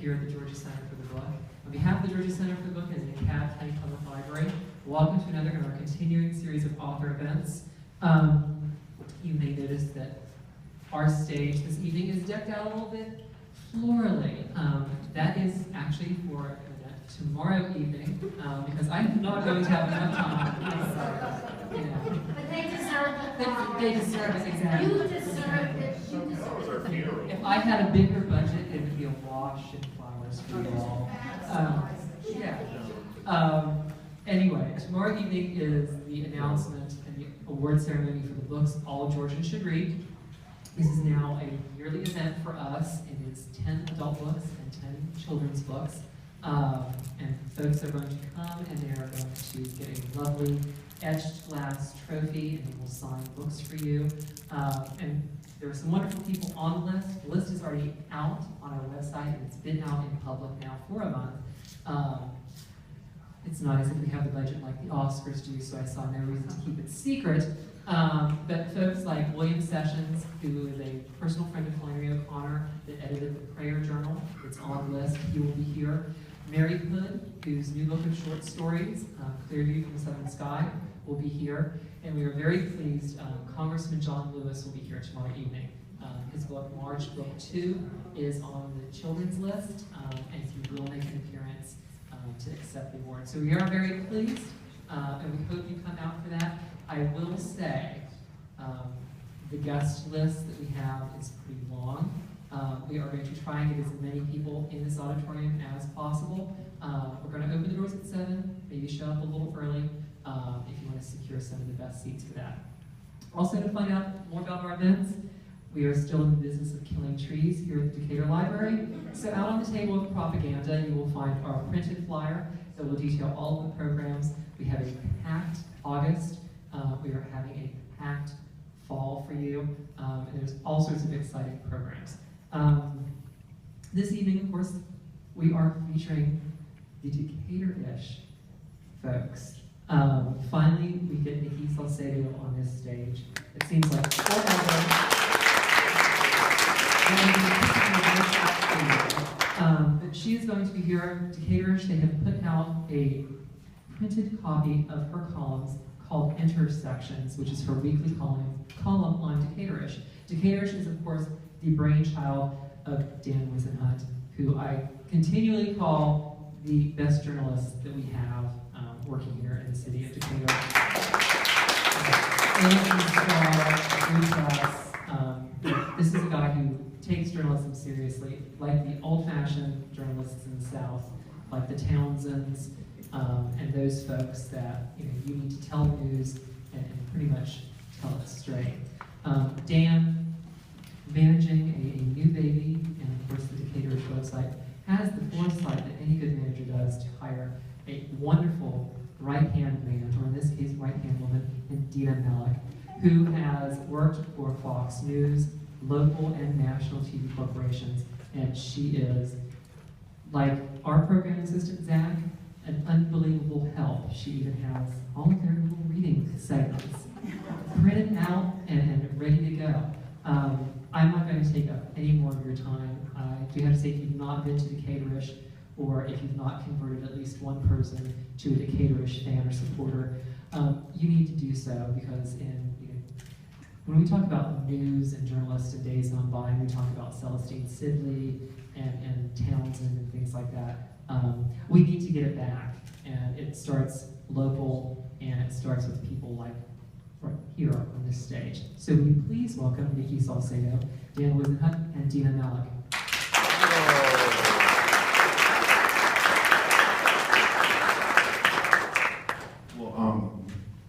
here at the Georgia Center for the Book. On behalf of the Georgia Center for the Book and the DeKalb County Public Library, welcome to another in our continuing series of author events. You may notice that our stage this evening is decked out a little bit florally. That is actually for an event tomorrow evening, because I'm not going to have enough time. But they deserve it. They deserve it, exactly. You deserve it. You deserve it. If I had a bigger budget, it would be a wash and flowers for you all. Anyway, tomorrow evening is the announcement and the award ceremony for the books All Georgians Should Read. This is now a yearly event for us. It is 10 adult books and 10 children's books. And folks are going to come and they are going to get a lovely etched glass trophy and they will sign books for you. And there are some wonderful people on the list. The list is already out on our website and it's been out in public now for a month. It's not as if we have the budget like the Oscars do, so I saw no reason to keep it secret. But folks like William Sessions, who is a personal friend of Flannery O'Connor that edited the Prayer Journal, it's on the list, he will be here. Mary Hood, whose new book of short stories, Clearview from the Southern Sky, will be here. And we are very pleased, Congressman John Lewis will be here tomorrow evening. His book, March Book 2, is on the children's list, and he will make an appearance to accept the award. So we are very pleased, and we hope you come out for that. I will say, the guest list that we have is pretty long. We are going to try and get as many people in this auditorium as possible. We're going to open the doors at 7, maybe show up a little early if you want to secure some of the best seats for that. Also, to find out more about our events, we are still in the business of killing trees here at the Decatur Library. So out on the table of propaganda, you will find our printed flyer that will detail all of the programs. We have a packed August. We are having a packed fall for you. And there's all sorts of exciting programs. This evening, of course, we are featuring the Decatur-ish folks. Finally, we get Nikki Salcedo on this stage. It seems like forever. But she is going to be here. Decatur-ish, they have put out a printed copy of her columns called Intersections, which is her weekly column on Decatur-ish. Decatur-ish is, of course, the brainchild of Dan Wisenhunt, who I continually call the best journalist that we have working here in the city of Decatur. This is a guy who takes journalism seriously, like the old-fashioned journalists in the South, like the Townsends, and those folks that you need to tell the news and pretty much tell it straight. Dan, managing a new baby, and of course the Decatur website, has the foresight that any good manager does to hire a wonderful right-hand man, or in this case right-hand woman, Dina Malik, who has worked for Fox News, local and national TV corporations, and she is, like our program assistant Zach, an unbelievable help. She even has all of their little reading segments printed out and ready to go. I'm not going to take up any more of your time. I do have to say, if you've not been to Decatur-ish, or if you've not converted at least one person to a Decatur-ish fan or supporter, you need to do so, because when we talk about news and journalists in days gone by, we talk about Celestine Sidley and Townsend and things like that. We need to get it back, and it starts local, and it starts with people like right here on this stage. So will you please welcome Nikki Salcedo, Dan Wisenhunt, and Dina Malik.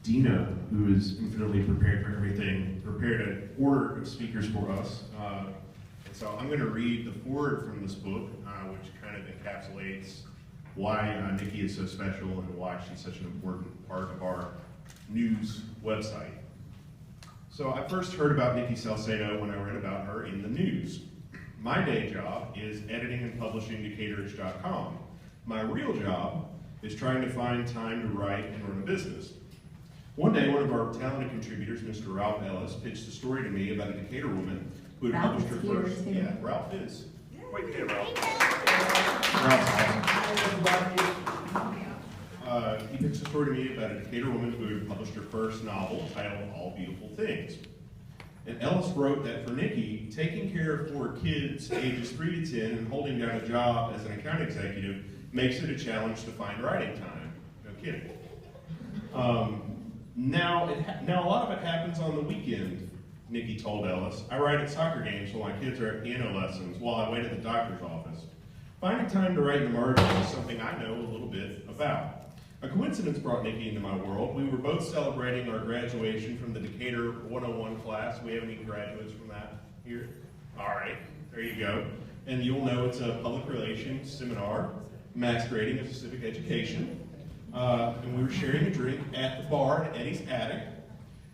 Dina, who is infinitely prepared for everything, prepared an order of speakers for us. And so I'm going to read the foreword from this book, which kind of encapsulates why Nikki is so special and why she's such an important part of our news website. So I first heard about Nikki Salcedo when I read about her in the news. My day job is editing and publishing Decatur-ish.com. My real job is trying to find time to write and run a business. One day, one of our talented contributors, Mr. Ralph Ellis, pitched a story to me about a Decatur woman who had published her first. Yeah, Ralph is. Wait, Ralph. He pitched a story to me about a Decatur woman who had published her first novel titled All Beautiful Things. And Ellis wrote that for Nikki, taking care of 4 kids ages 3 to 10 and holding down a job as an account executive makes it a challenge to find writing time. No kidding. Now a lot of it happens on the weekend, Nikki told Ellis. I write at soccer games while my kids are at piano lessons, while I wait at the doctor's office. Finding time to write in the margins is something I know a little bit about. A coincidence brought Nikki into my world. We were both celebrating our graduation from the Decatur 101 class. We have any graduates from that here? All right, there you go. And you'll know it's a public relations seminar, masquerading as a civic education. And we were sharing a drink at the bar in Eddie's attic.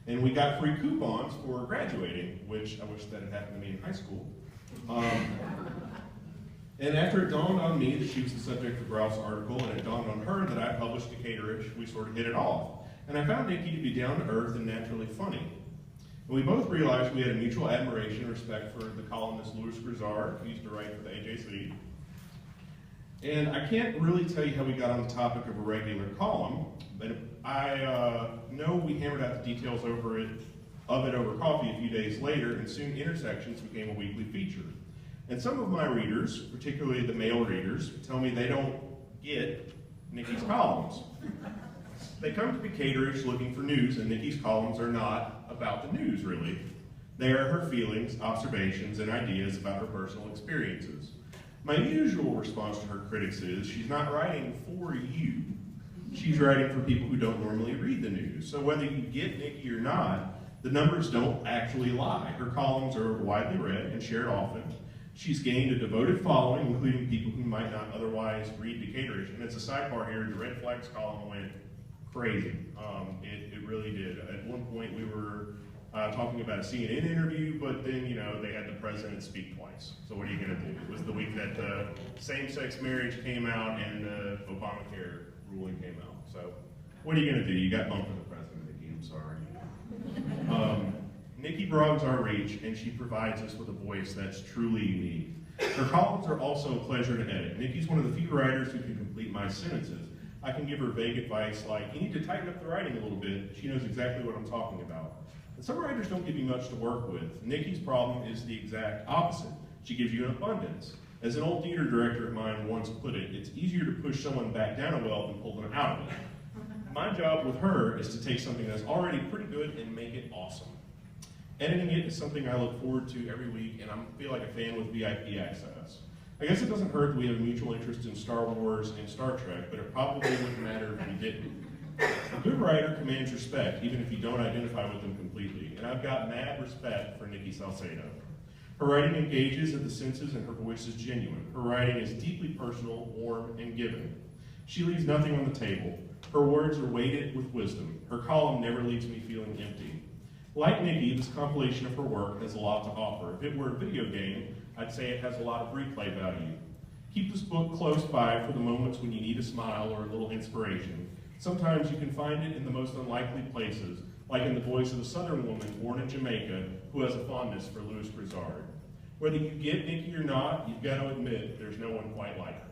And we got free coupons for graduating, which I wish that had happened to me in high school. And after it dawned on me that she was the subject of Ralph's article, and it dawned on her that I published Decatur-ish, we sort of hit it off. And I found Nikki to be down to earth and naturally funny. And we both realized we had a mutual admiration and respect for the columnist Louis Grizzard, who used to write for the AJC. And I can't really tell you how we got on the topic of a regular column, but I know we hammered out the details of it over coffee a few days later, and soon Intersections became a weekly feature. And some of my readers, particularly the male readers, tell me they don't get Nikki's columns. They come to Decatur-ish looking for news, and Nikki's columns are not about the news, really. They are her feelings, observations, and ideas about her personal experiences. My usual response to her critics is, she's not writing for you. She's writing for people who don't normally read the news. So whether you get Nikki or not, the numbers don't actually lie. Her columns are widely read and shared often. She's gained a devoted following, including people who might not otherwise read Decatur-ish. And it's a sidebar here, the Red Flags column went crazy. It really did. At one point we were talking about a CNN interview, but then, they had the president speak twice. So what are you gonna do? It was the week that same-sex marriage came out and the Obamacare ruling came out. So what are you gonna do? You got bumped for the president, Nikki, I'm sorry. Nikki broadens our reach, and she provides us with a voice that's truly unique. Her columns are also a pleasure to edit. Nikki's one of the few writers who can complete my sentences. I can give her vague advice like, you need to tighten up the writing a little bit. She knows exactly what I'm talking about. And some writers don't give you much to work with. Nikki's problem is the exact opposite. She gives you an abundance. As an old theater director of mine once put it, it's easier to push someone back down a well than pull them out of it. My job with her is to take something that's already pretty good and make it awesome. Editing it is something I look forward to every week, and I feel like a fan with VIP access. I guess it doesn't hurt that we have a mutual interest in Star Wars and Star Trek, but it probably wouldn't matter if we didn't. A good writer commands respect, even if you don't identify with them completely, and I've got mad respect for Nikki Salcedo. Her writing engages at the senses, and her voice is genuine. Her writing is deeply personal, warm, and giving. She leaves nothing on the table. Her words are weighted with wisdom. Her column never leaves me feeling empty. Like Nikki, this compilation of her work has a lot to offer. If it were a video game, I'd say it has a lot of replay value. Keep this book close by for the moments when you need a smile or a little inspiration. Sometimes you can find it in the most unlikely places, like in the voice of a Southern woman born in Jamaica who has a fondness for Louis Grizzard. Whether you get Nikki or not, you've got to admit there's no one quite like her.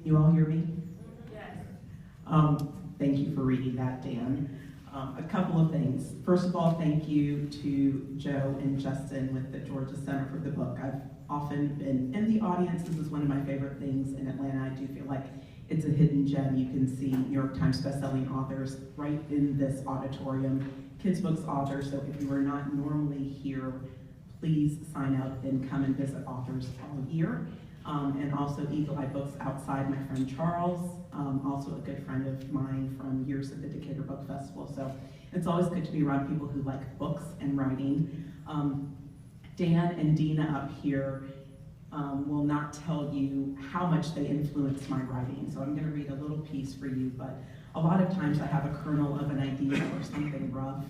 You all hear me? Yes. Thank you for reading that, Dan. A couple of things. First of all, thank you to Joe and Justin with the Georgia Center for the book. I've often been in the audience. This is one of my favorite things in Atlanta. I do feel like it's a hidden gem. You can see New York Times bestselling authors right in this auditorium, kids books authors. So if you are not normally here, please sign up and come and visit authors all year. And also Eagle Eye Books outside, my friend Charles, also a good friend of mine from years at the Decatur Book Festival. So it's always good to be around people who like books and writing. Dan and Dina up here will not tell you how much they influenced my writing. So I'm gonna read a little piece for you, but a lot of times I have a kernel of an idea or something rough,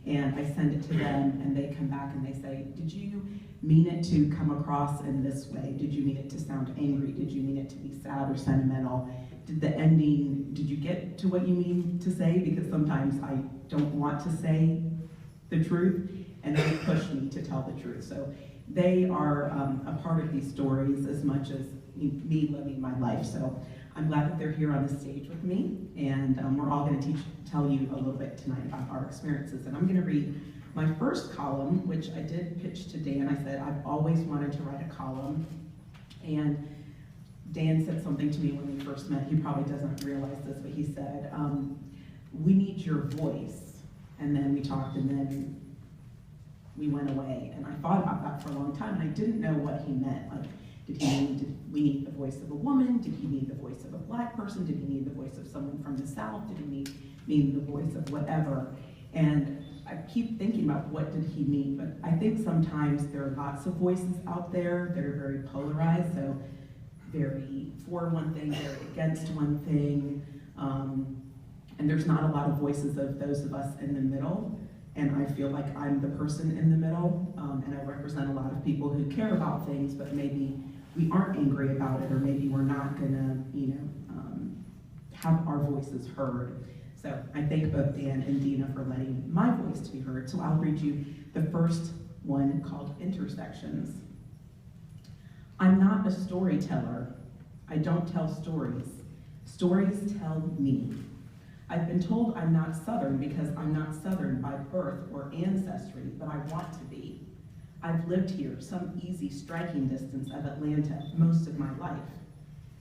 and I send it to them, and they come back and they say, did you mean it to come across in this way? Did you mean it to sound angry? Did you mean it to be sad or sentimental? did the ending, did you get to what you mean to say? Because sometimes I don't want to say the truth, and they push me to tell the truth. So they are a part of these stories as much as me living my life. So I'm glad that they're here on the stage with me, and we're all going to tell you a little bit tonight about our experiences. And I'm going to read my first column, which I did pitch to Dan. I said I've always wanted to write a column, and Dan said something to me when we first met. He probably doesn't realize this, but he said, we need your voice. And then we talked, and then we went away. And I thought about that for a long time, and I didn't know what he meant. Like, did we need the voice of a woman? Did he need the voice of a black person? Did he need the voice of someone from the South? Did he need the voice of whatever? And I keep thinking about what did he mean, but I think sometimes there are lots of voices out there that are very polarized, so very for one thing, very against one thing, and there's not a lot of voices of those of us in the middle, and I feel like I'm the person in the middle, and I represent a lot of people who care about things, but maybe we aren't angry about it, or maybe we're not gonna, have our voices heard. So I thank both Dan and Dina for letting my voice to be heard. So I'll read you the first one called Intersections. I'm not a storyteller. I don't tell stories. Stories tell me. I've been told I'm not Southern because I'm not Southern by birth or ancestry, but I want to be. I've lived here, some easy striking distance of Atlanta, most of my life.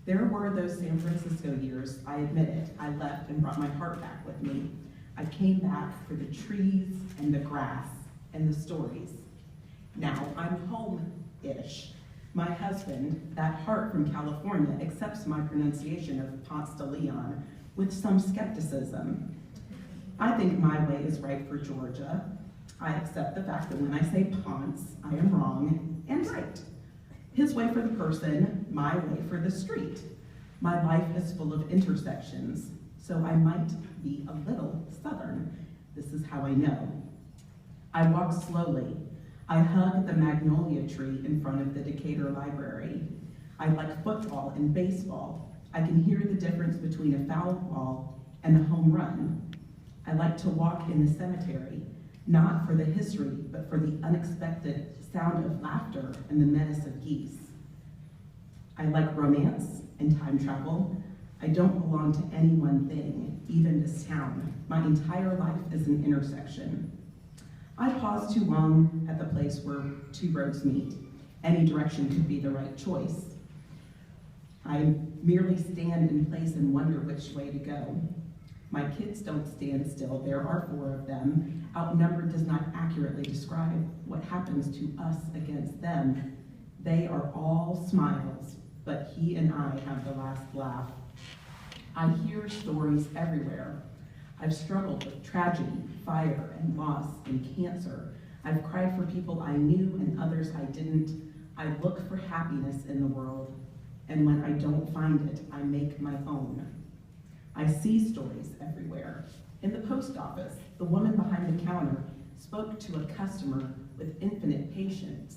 There were those San Francisco years, I admit it. I left and brought my heart back with me. I came back for the trees and the grass and the stories. Now I'm home-ish. My husband, that heart from California, accepts my pronunciation of Ponce de Leon with some skepticism. I think my way is right for Georgia. I accept the fact that when I say Ponce, I am wrong and right. His way for the person, my way for the street. My life is full of intersections, so I might be a little Southern. This is how I know. I walk slowly. I hug the magnolia tree in front of the Decatur Library. I like football and baseball. I can hear the difference between a foul ball and a home run. I like to walk in the cemetery, not for the history, but for the unexpected sound of laughter and the menace of geese. I like romance and time travel. I don't belong to any one thing, even this town. My entire life is an intersection. I pause too long at the place where two roads meet. Any direction could be the right choice. I merely stand in place and wonder which way to go. My kids don't stand still. There are 4 of them. Outnumbered does not accurately describe what happens to us against them. They are all smiles, but he and I have the last laugh. I hear stories everywhere. I've struggled with tragedy, fire, and loss, and cancer. I've cried for people I knew and others I didn't. I look for happiness in the world, and when I don't find it, I make my own. I see stories everywhere. In the post office, the woman behind the counter spoke to a customer with infinite patience.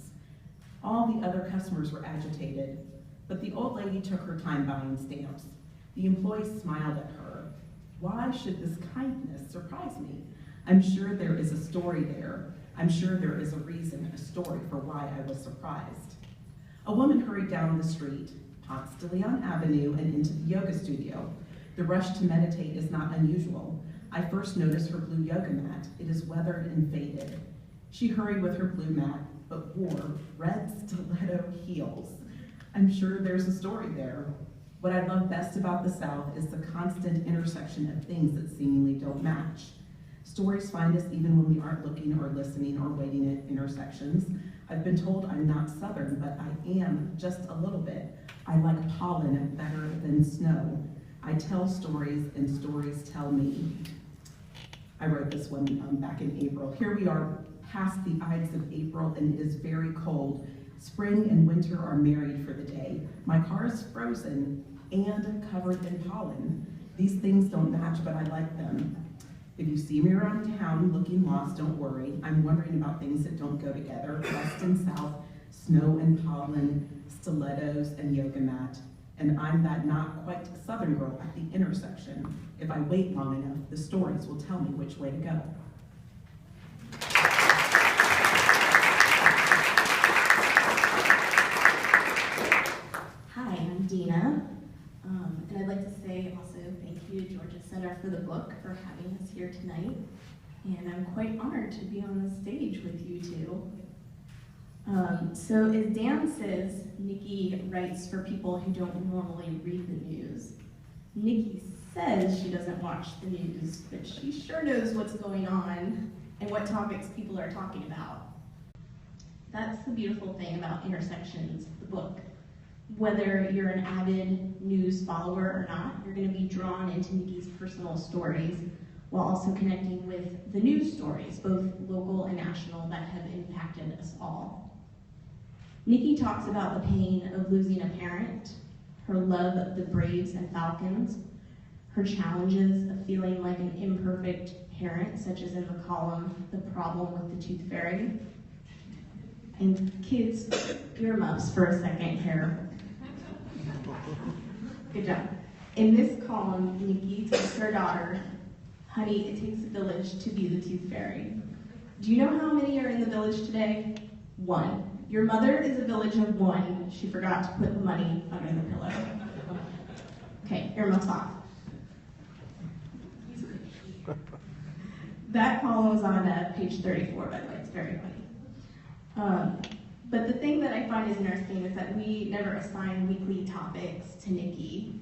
All the other customers were agitated, but the old lady took her time buying stamps. The employee smiled at her. Why should this kindness surprise me? I'm sure there is a story there. I'm sure there is a reason, a story for why I was surprised. A woman hurried down the street, Ponce de Leon Avenue, and into the yoga studio. The rush to meditate is not unusual. I first noticed her blue yoga mat. It is weathered and faded. She hurried with her blue mat, but wore red stiletto heels. I'm sure there's a story there. What I love best about the South is the constant intersection of things that seemingly don't match. Stories find us even when we aren't looking or listening or waiting at intersections. I've been told I'm not Southern, but I am just a little bit. I like pollen better than snow. I tell stories and stories tell me. I wrote this one back in April. Here we are past the Ides of April and it is very cold. Spring and winter are married for the day. My car is frozen and covered in pollen. These things don't match, but I like them. If you see me around town looking lost, don't worry. I'm wondering about things that don't go together. West and south, snow and pollen, stilettos and yoga mat. And I'm that not quite Southern girl at the intersection. If I wait long enough, the stories will tell me which way to go. Hi, I'm Dina, and I'd like to say also thank you to Georgia Center for the book for having us here tonight. And I'm quite honored to be on the stage with you two. So as Dan says, Nikki writes for people who don't normally read the news. Nikki says she doesn't watch the news, but she sure knows what's going on and what topics people are talking about. That's the beautiful thing about Intersections, the book. Whether you're an avid news follower or not, you're going to be drawn into Nikki's personal stories while also connecting with the news stories, both local and national, that have impacted us all. Nikki talks about the pain of losing a parent, her love of the Braves and Falcons, her challenges of feeling like an imperfect parent, such as in the column, The Problem with the Tooth Fairy. And kids, earmuffs for a second here. Good job. In this column, Nikki tells her daughter, "Honey, it takes a village to be the Tooth Fairy." Do you know how many are in the village today? 1. Your mother is a village of 1. She forgot to put the money under the pillow. Okay, earmuffs off. That column is on page 34, by the way. It's very funny. But the thing that I find is interesting is that we never assign weekly topics to Nikki.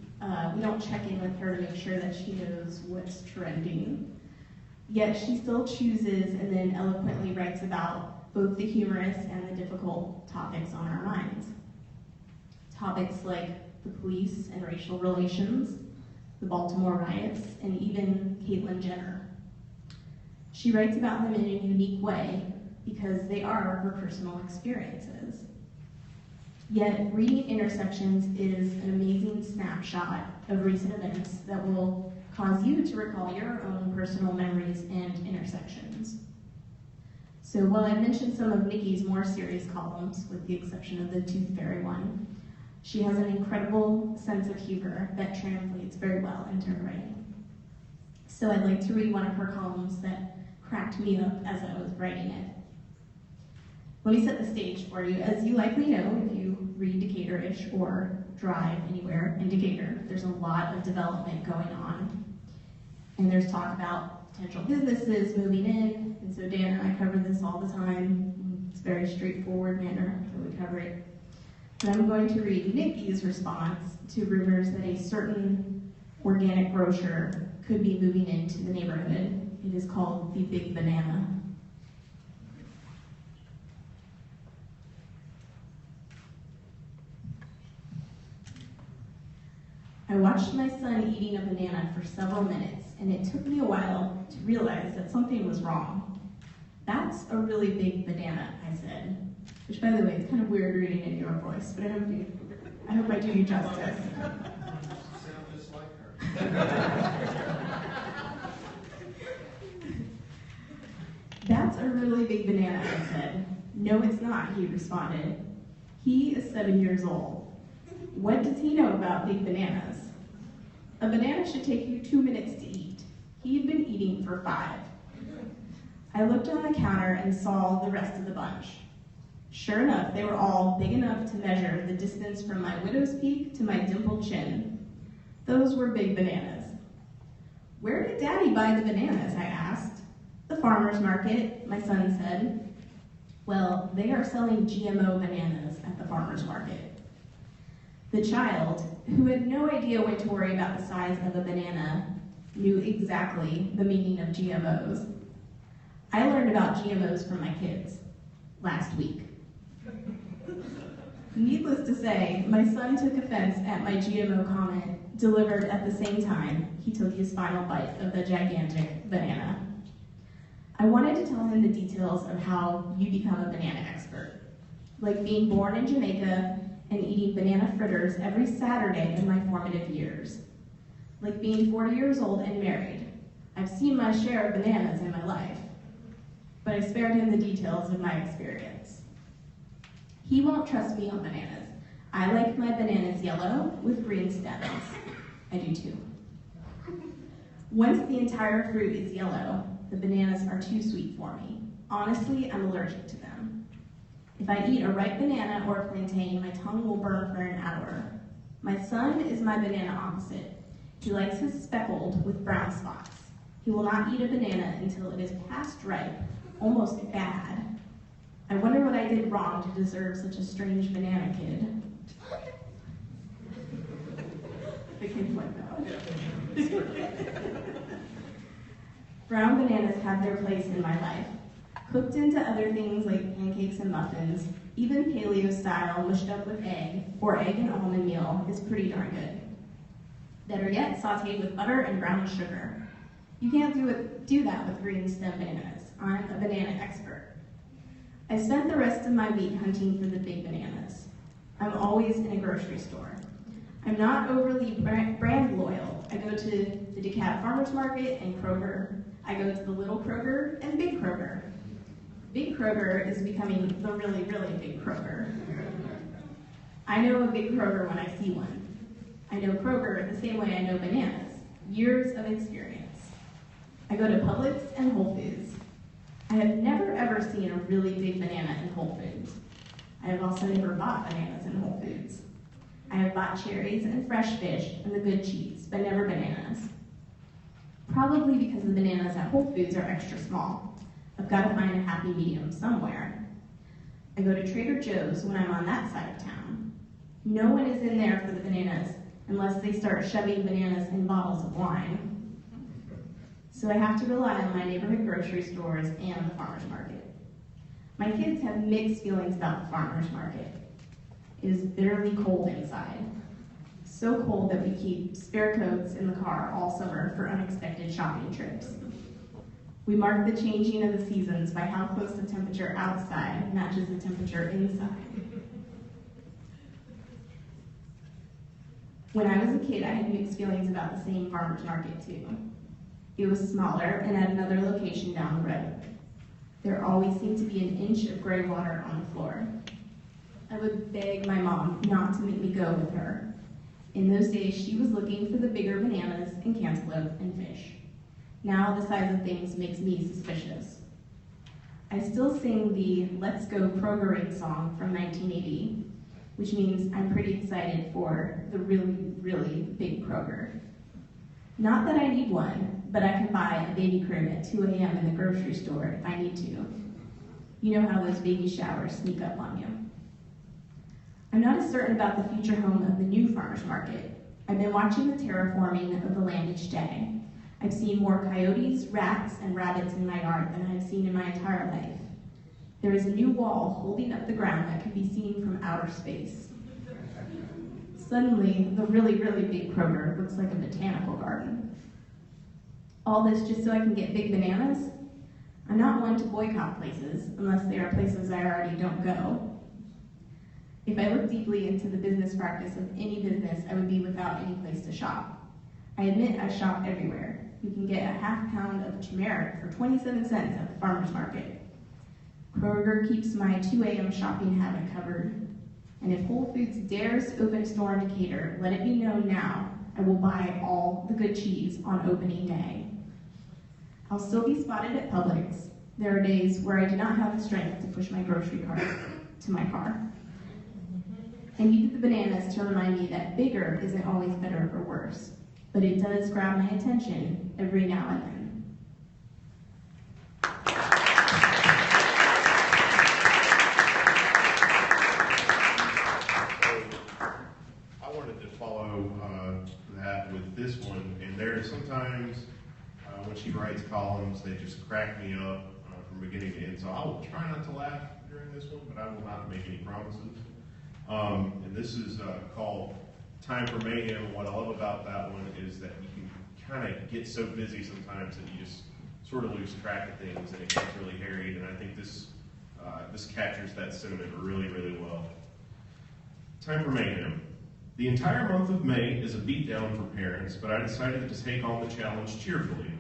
We don't check in with her to make sure that she knows what's trending. Yet she still chooses and then eloquently writes about both the humorous and the difficult topics on our minds. Topics like the police and racial relations, the Baltimore riots, and even Caitlyn Jenner. She writes about them in a unique way because they are her personal experiences. Yet, reading Intersections is an amazing snapshot of recent events that will cause you to recall your own personal memories and intersections. So while I mentioned some of Nikki's more serious columns, with the exception of the Tooth Fairy one, she has an incredible sense of humor that translates very well into her writing. So I'd like to read one of her columns that cracked me up as I was writing it. Let me set the stage for you. As you likely know, if you read Decatur-ish or drive anywhere in Decatur, there's a lot of development going on. And there's talk about potential businesses moving in, and so Dan and I cover this all the time. It's a very straightforward manner that we cover it. But I'm going to read Nikki's response to rumors that a certain organic grocer could be moving into the neighborhood. It is called the Big Banana. I watched my son eating a banana for several minutes, and it took me a while to realize that something was wrong. "That's a really big banana," I said, which, by the way, is kind of weird reading in your voice, but I hope I do you justice. Sound just like her. "That's a really big banana," I said. "No, it's not," he responded. He is 7 years old. What does he know about big bananas? A banana should take you 2 minutes to eat. He had been eating for 5. I looked on the counter and saw the rest of the bunch. Sure enough, they were all big enough to measure the distance from my widow's peak to my dimpled chin. Those were big bananas. "Where did Daddy buy the bananas?" I asked. "The farmer's market," my son said. Well, they are selling GMO bananas at the farmer's market. The child, who had no idea when to worry about the size of a banana, knew exactly the meaning of GMOs. I learned about GMOs from my kids last week. Needless to say, my son took offense at my GMO comment delivered at the same time he took his final bite of the gigantic banana. I wanted to tell him the details of how you become a banana expert, like being born in Jamaica and eating banana fritters every Saturday in my formative years, like being 40 years old and married. I've seen my share of bananas in my life, but I spared him the details of my experience. He won't trust me on bananas. I like my bananas yellow with green stems. I do too. Once the entire fruit is yellow, the bananas are too sweet for me. Honestly, I'm allergic to them. If I eat a ripe banana or a plantain, my tongue will burn for an hour. My son is my banana opposite. He likes his speckled with brown spots. He will not eat a banana until it is past ripe, almost bad. I wonder what I did wrong to deserve such a strange banana kid. The kids like that. Brown bananas have their place in my life. Cooked into other things like pancakes and muffins, even paleo style mushed up with egg, or egg and almond meal is pretty darn good. Better yet, sauteed with butter and brown sugar. You can't do that with green stem bananas. I'm a banana expert. I spent the rest of my week hunting for the big bananas. I'm always in a grocery store. I'm not overly brand loyal. I go to the DeKalb Farmers Market and Kroger. I go to the Little Kroger and Big Kroger. Big Kroger is becoming the really, really big Kroger. I know a big Kroger when I see one. I know Kroger the same way I know bananas. Years of experience. I go to Publix and Whole Foods. I have never ever seen a really big banana in Whole Foods. I have also never bought bananas in Whole Foods. I have bought cherries and fresh fish and the good cheese, but never bananas. Probably because the bananas at Whole Foods are extra small. I've got to find a happy medium somewhere. I go to Trader Joe's when I'm on that side of town. No one is in there for the bananas unless they start shoving bananas in bottles of wine. So I have to rely on my neighborhood grocery stores and the farmer's market. My kids have mixed feelings about the farmer's market. It is bitterly cold inside. So cold that we keep spare coats in the car all summer for unexpected shopping trips. We mark the changing of the seasons by how close the temperature outside matches the temperature inside. When I was a kid, I had mixed feelings about the same farmer's market too. It was smaller and at another location down the road. There always seemed to be an inch of gray water on the floor. I would beg my mom not to make me go with her. In those days, she was looking for the bigger bananas and cantaloupe and fish. Now the size of things makes me suspicious. I still sing the Let's Go Krogering song from 1980, which means I'm pretty excited for the really, really big Kroger. Not that I need one, but I can buy a baby crib at 2 a.m. in the grocery store if I need to. You know how those baby showers sneak up on you. I'm not as certain about the future home of the new farmer's market. I've been watching the terraforming of the land each day. I've seen more coyotes, rats, and rabbits in my yard than I've seen in my entire life. There is a new wall holding up the ground that can be seen from outer space. Suddenly, the really, really big Kroger looks like a botanical garden. All this just so I can get big bananas? I'm not one to boycott places, unless they are places I already don't go. If I look deeply into the business practice of any business, I would be without any place to shop. I admit I shop everywhere. You can get a half pound of turmeric for 27 cents at the farmer's market. Kroger keeps my 2 a.m. shopping habit covered. And if Whole Foods dares to open a store in Decatur, let it be known now, I will buy all the good cheese on opening day. I'll still be spotted at Publix. There are days where I do not have the strength to push my grocery cart to my car. I needed the bananas to remind me that bigger isn't always better or worse, but it does grab my attention every now and then. I wanted to follow that with this one, and there are sometimes when she writes columns, they just crack me up from beginning to end, so I will try not to laugh during this one, but I will not make any promises. And this is called Time for Mayhem. And what I love about that one is that you can kind of get so busy sometimes that you just sort of lose track of things and it gets really harried. And I think this captures that sentiment really, really well. Time for Mayhem. The entire month of May is a beatdown for parents, but I decided to take on the challenge cheerfully.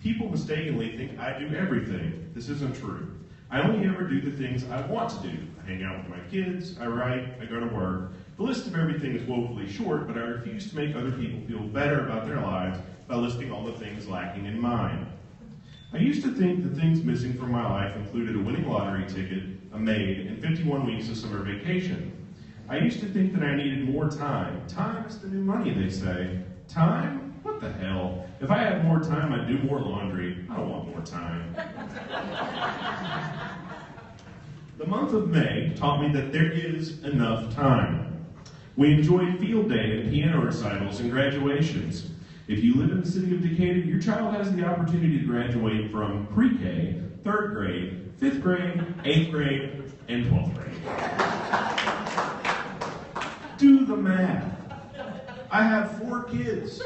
People mistakenly think I do everything. This isn't true. I only ever do the things I want to do. I hang out with my kids, I write, I go to work, The list of everything is woefully short, but I refuse to make other people feel better about their lives by listing all the things lacking in mine. I used to think the things missing from my life included a winning lottery ticket, a maid, and 51 weeks of summer vacation. I used to think that I needed more time. Time is the new money, they say. Time? What the hell? If I had more time, I'd do more laundry. I don't want more time. The month of May taught me that there is enough time. We enjoyed field day and piano recitals and graduations. If you live in the city of Decatur, your child has the opportunity to graduate from pre-K, 3rd grade, 5th grade, 8th grade, and 12th grade. Do the math. I have 4 kids.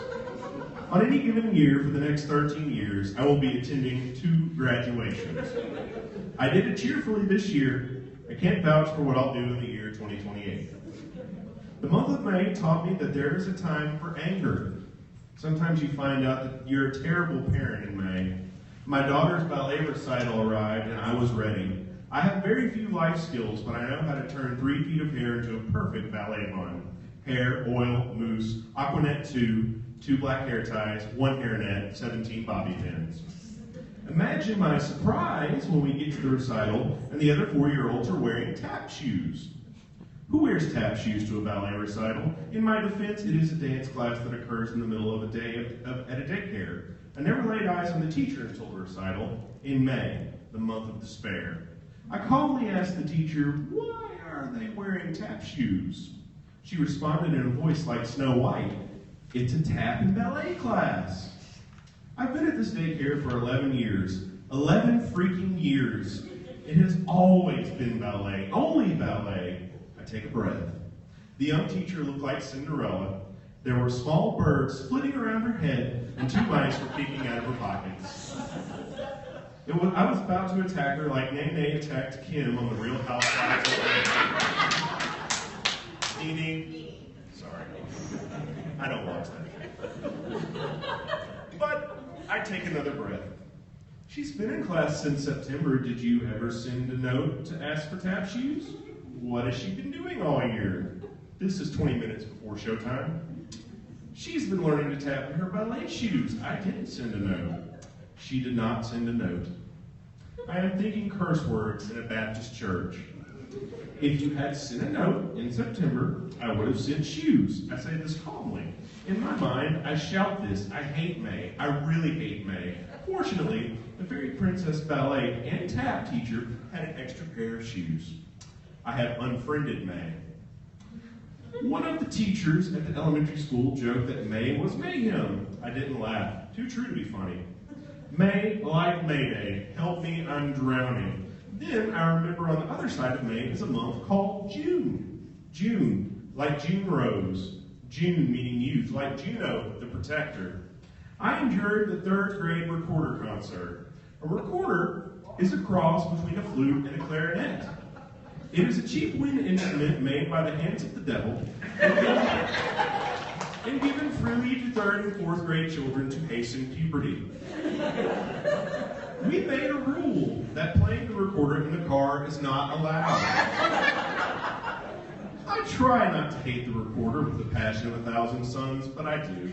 On any given year for the next 13 years, I will be attending 2 graduations. I did it cheerfully this year. I can't vouch for what I'll do in the year 2028. The month of May taught me that there is a time for anger. Sometimes you find out that you're a terrible parent in May. My daughter's ballet recital arrived and I was ready. I have very few life skills, but I know how to turn 3 feet of hair into a perfect ballet bun. Hair, oil, mousse, Aquanet 2 black hair ties, 1 hairnet, 17 bobby pins. Imagine my surprise when we get to the recital and the other 4-year-olds are wearing tap shoes. Who wears tap shoes to a ballet recital? In my defense, it is a dance class that occurs in the middle of a day at a daycare. I never laid eyes on the teacher until the recital in May, the month of despair. I calmly asked the teacher, why are they wearing tap shoes? She responded in a voice like Snow White, it's a tap and ballet class. I've been at this daycare for 11 years. 11 freaking years. It has always been ballet, only ballet. I take a breath. The young teacher looked like Cinderella. There were small birds flitting around her head, and 2 mice were peeking out of her pockets. I was about to attack her like Nene attacked Kim on the Real Housewives of Atlanta. Nene. Sorry. I don't watch that. But I take another breath. She's been in class since September. Did you ever send a note to ask for tap shoes? What has she been doing all year? This is 20 minutes before showtime. She's been learning to tap in her ballet shoes. I didn't send a note. She did not send a note. I am thinking curse words in a Baptist church. If you had sent a note in September, I would have sent shoes. I say this calmly. In my mind, I shout this. I hate May. I really hate May. Fortunately, the Fairy Princess Ballet and tap teacher had an extra pair of shoes. I have unfriended May. One of the teachers at the elementary school joked that May was mayhem. I didn't laugh. Too true to be funny. May, like Mayday, help me, I'm drowning. Then I remember on the other side of May is a month called June. June, like June Rose. June meaning youth, like Juno, the protector. I endured the 3rd grade recorder concert. A recorder is a cross between a flute and a clarinet. It is a cheap wind instrument made by the hands of the devil and given freely to 3rd and 4th grade children to hasten puberty. We made a rule that playing the recorder in the car is not allowed. I try not to hate the recorder with the passion of 1,000 suns, but I do.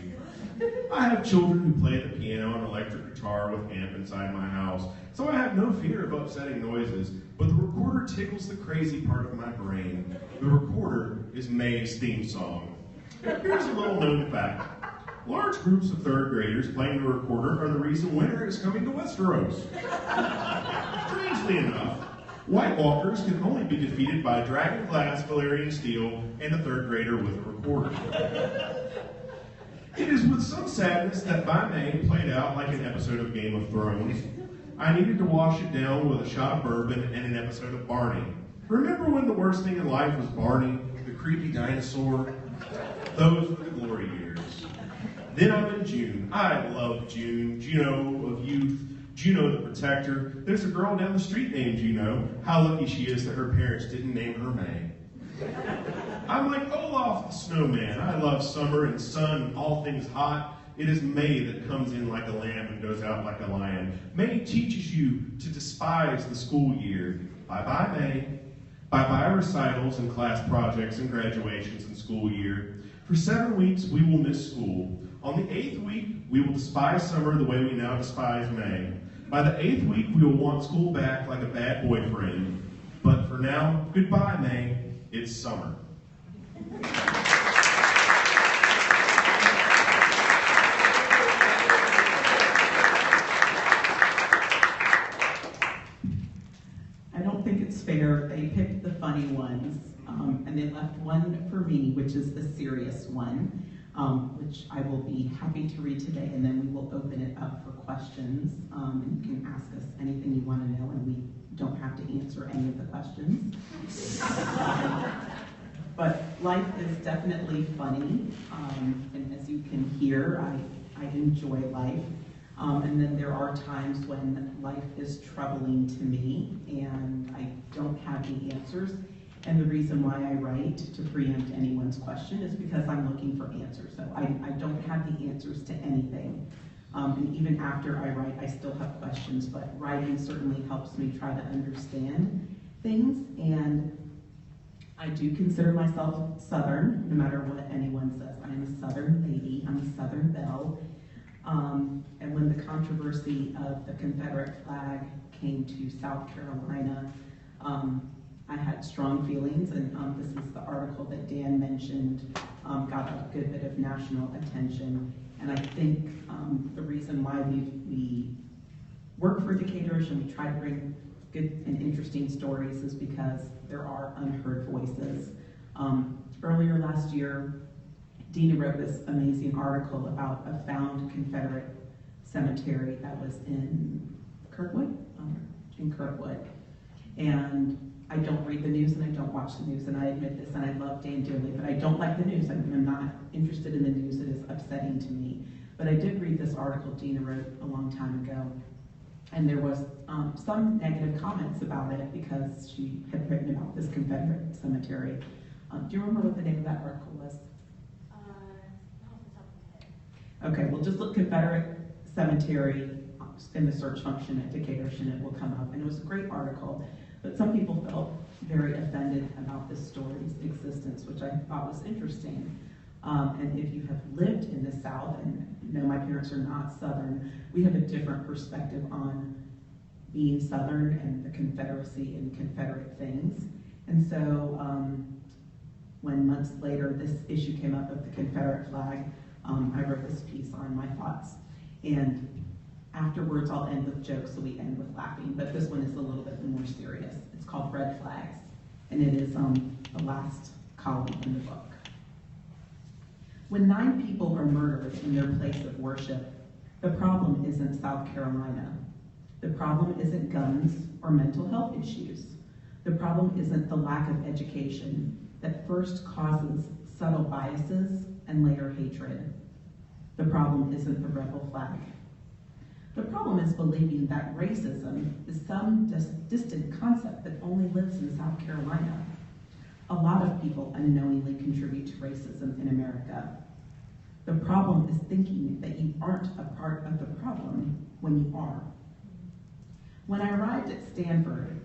I have children who play the piano and electric guitar with amp inside my house, so I have no fear of upsetting noises, but the recorder tickles the crazy part of my brain. The recorder is May's theme song. Here's a little known fact. Large groups of 3rd graders playing the recorder are the reason winter is coming to Westeros. Strangely enough, White Walkers can only be defeated by Dragon Glass, Valyrian Steel, and a 3rd grader with a recorder. It is with some sadness that by May played out like an episode of Game of Thrones. I needed to wash it down with a shot of bourbon and an episode of Barney. Remember when the worst thing in life was Barney, the creepy dinosaur? Those were the glory years. Then I'm in June. I love June. Juno of youth. Juno the protector. There's a girl down the street named Juno. How lucky she is that her parents didn't name her May. I'm like Olaf the snowman. I love summer and sun and all things hot. It is May that comes in like a lamb and goes out like a lion. May teaches you to despise the school year. Bye-bye, May. Bye-bye recitals and class projects and graduations and school year. For 7 weeks, we will miss school. On the 8th week, we will despise summer the way we now despise May. By the 8th week, we will want school back like a bad boyfriend. But for now, goodbye, May. It's summer. I don't think it's fair. They picked the funny ones, and they left one for me, which is a serious one, which I will be happy to read today, and then we will open it up for questions. And you can ask us anything you want to know, and we don't have to answer any of the questions. But life is definitely funny, and as you can hear, I enjoy life. And then there are times when life is troubling to me and I don't have the answers. And the reason why I write, to preempt anyone's question, is because I'm looking for answers. So I don't have the answers to anything. And even after I write, I still have questions, but writing certainly helps me try to understand things. And I do consider myself Southern, no matter what anyone says. I am a Southern lady, I'm a Southern belle. And when the controversy of the Confederate flag came to South Carolina, I had strong feelings, and this is the article that Dan mentioned, got a good bit of national attention. And I think the reason why we work for Decatur's and we try to bring good and interesting stories is because there are unheard voices. Earlier last year, Dina wrote this amazing article about a found Confederate cemetery that was in Kirkwood, And I don't read the news and I don't watch the news, and I admit this, and I love Dan dearly, but I don't like the news. I'm not interested in the news. It is upsetting to me. But I did read this article Dina wrote a long time ago, and there was some negative comments about it because she had written about this Confederate cemetery. Do you remember what the name of that article was? Okay, well, just look Confederate cemetery in the search function at Decatur, and it will come up. And it was a great article, but some people felt very offended about this story's existence, which I thought was interesting. And if you have lived in the South, and no, my parents are not Southern, we have a different perspective on being Southern and the Confederacy and Confederate things. And so when months later this issue came up of the Confederate flag, I wrote this piece on my thoughts. And afterwards, I'll end with jokes, so we end with laughing. But this one is a little bit more serious. It's called Red Flags, and it is the last column in the book. When 9 people are murdered in their place of worship, the problem isn't South Carolina. The problem isn't guns or mental health issues. The problem isn't the lack of education that first causes subtle biases and later hatred. The problem isn't the rebel flag. The problem is believing that racism is some distant concept that only lives in South Carolina. A lot of people unknowingly contribute to racism in America. The problem is thinking that you aren't a part of the problem when you are. When I arrived at Stanford,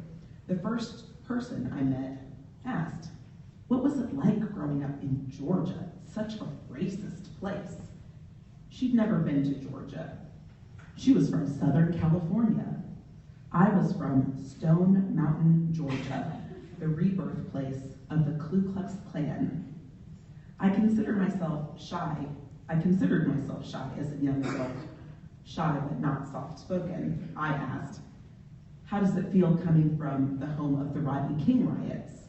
the first person I met asked, "What was it like growing up in Georgia, such a racist place?" She'd never been to Georgia. She was from Southern California. I was from Stone Mountain, Georgia, the rebirth place of the Ku Klux Klan. I considered myself shy as a young adult. Shy but not soft-spoken. I asked, "How does it feel coming from the home of the Rodney King riots?"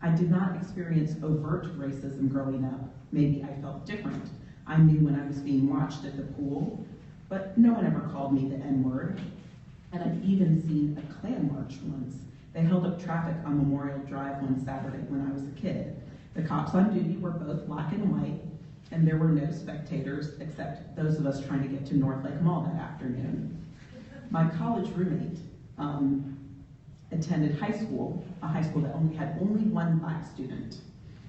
I did not experience overt racism growing up. Maybe I felt different. I knew when I was being watched at the pool, but no one ever called me the N-word. And I've even seen a Klan march once. They held up traffic on Memorial Drive one Saturday when I was a kid. The cops on duty were both black and white, and there were no spectators except those of us trying to get to North Lake Mall that afternoon. My college roommate attended high school, a high school that had only one black student.